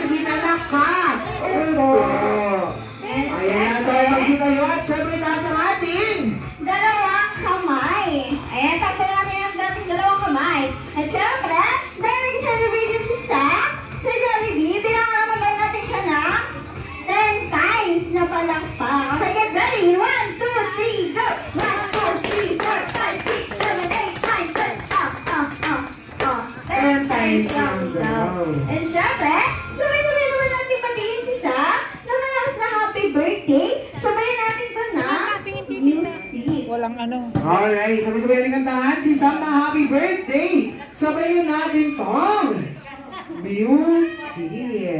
pinanakat. Ayan na tayo magsitayo at syempre taas ang ating Dalawang kamay. Ayan, takbo natin ang dating dalawang kamay. At syempre, dahil nag-celebrate si Sam sa Jollibee, pinangalan natin siya na 10 times na palakpak. Okay, get ready. 1, 2, 3, go! 1, 2, 3, 4, 5, 6, 7, 8, 9, 10 10 times lang. And syempre, sabay-sabay naman natin patiin si Sam na malakas na happy birthday. Sabayan natin to na music. Walang ano. Alright, sabay-sabay natin kantahan si Sam na happy birthday. Sabayin natin tong music.